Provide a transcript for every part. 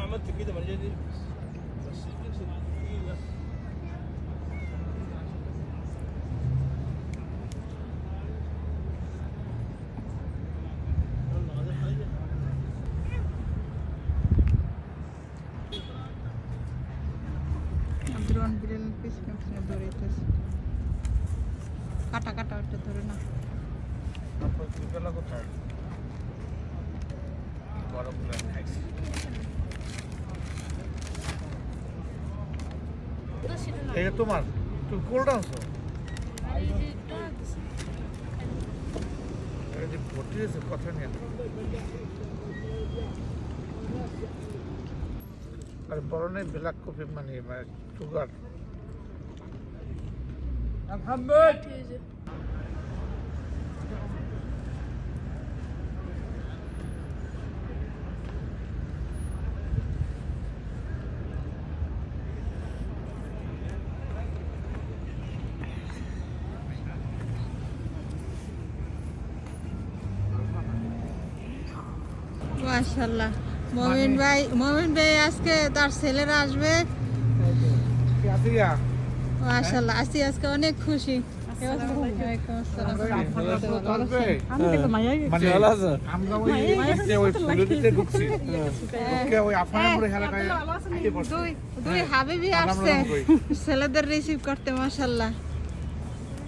عملت كده ما جاني بس الجنس الثقيل ده drone বিড়াল পিছনে পিছনে দৌড়াইতেছে কাটা কাটা ওটা ধরে না তারপর দুবেলা কোথায় বড় প্ল্যান খাইছি এটা তোমার তুমি কোল্ড আনছো এটা যে ভর্তি হয়েছে কথা নিয়ে আর বড় নেই ব্ল্যাক কফি মানে সুগার محمد মাশাআল্লাহ মোমিন ভাই আজকে তার ছেলেরা আসবে মাশাআল্লাহ আসি আজকে অনেক খুশি দুই হাবিবি আসছে ছেলেদের রিসিভ করতে মাশাআল্লাহ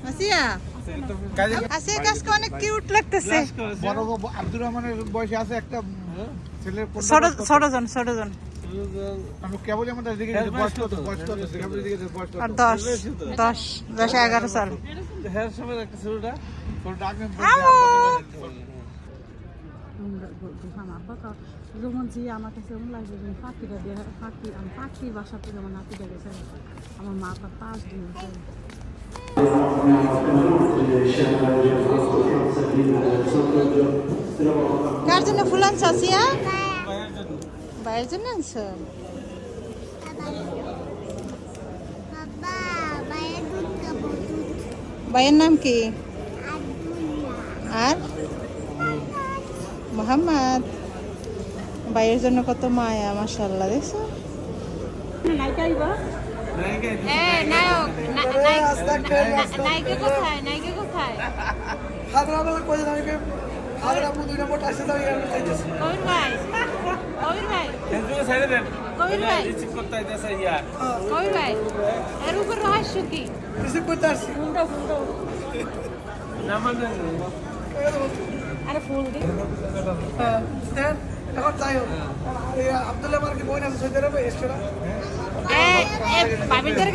আসিয়া আসিয়া আজকে অনেক কিউট লাগতেছে বড় আব্দুর রহমানের বয়সে আছে একটা ছেলের ছোট জন আমি কেবল আমাদের দিকে বয়স কত কেবল দিকে বয়স কত আর 10 11 সাল হ্যাঁ সময় একটা ছোটটা আগে যেমন যে আমার কাছে এমন লাগছে যে পাখিটা দিয়ে পাখির বাসা থেকে আমার নাতিটা গেছে আমার মা তার 5 দিন কার জন্য ফুল আনছো আসিয়া ভাইয়ের জন্য আনছো ভাইয়ের নাম কি আর মোহাম্মদ ভাইয়ের জন্য কত মায়া মাশাআল্লাহ দেখছো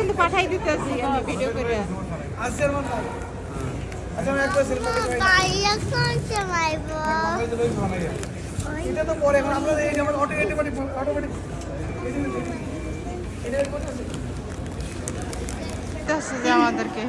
কিন্তু পাঠাই দিতেছি আমি ভিডিও করে এটা তো পরে এখন আমরা এই যেমন অটোমেটিক আমাদেরকে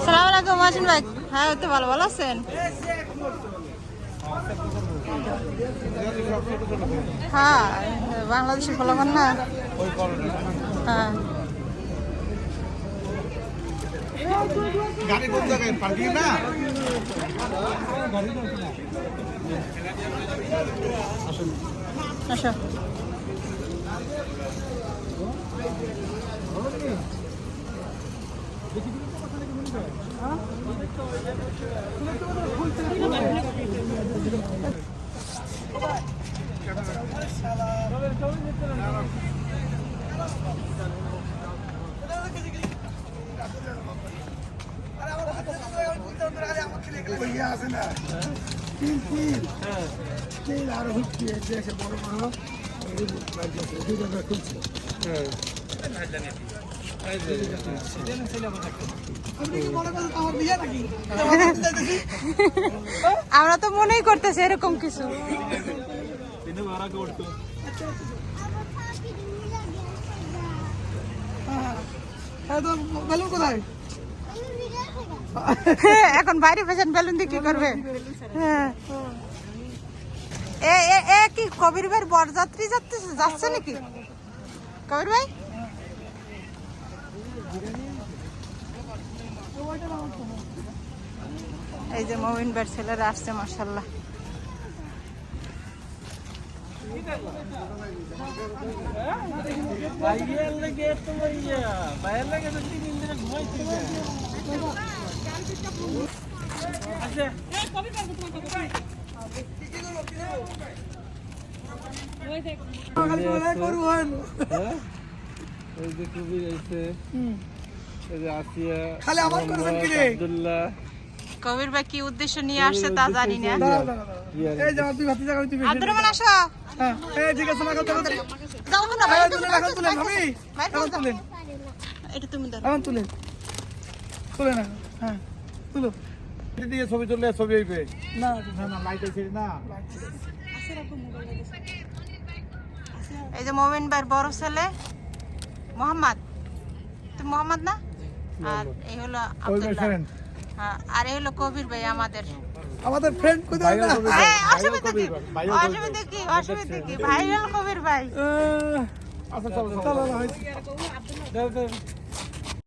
সালাম আলাইকুম মাসিন ভাই হ্যাঁ তো ভালো আছেন হ্যাঁ বাংলাদেশি ফলাফল না হ্যাঁ গাড়ি কোন জায়গায় পার্কিং না আসো আছে না তিল আর হচ্ছে দেশে বড় বড় খুলছে আমরা তো মনেই করতেছি এরকম কিছু। এখন বাইরে ফেসেন বেলুন দিয়ে কি করবে? হ্যাঁ এ কি কবির ভাইয়ের বরযাত্রী যাচ্ছে নাকি কবির ভাই? এই যে মমিন ভাইয়ের ছেলেরা আসছে মাশাআল্লাহ। কবির ভাই কি উদ্দেশ্য নিয়ে আসছে তা জানি না। আব্দুর রহমান আসো। এটা তুমি তুলে না। হ্যাঁ তুলো দিয়ে ছবি তুললে ছবি হইবে না। না লাইট আছে না। এই যে মোমিন ভাইয়ের বড় ছেলে মোহাম্মদ, তুমি মোহাম্মদ না? আর এই হলো আব্দুল্লাহ। হ্যাঁ আর এই হলো কবির ভাই আমাদের ফ্রেন্ড কোথায়? অসুবিধা কি অসুবিধা কি ভাইরাল কবির ভাই। আচ্ছা চলো চলো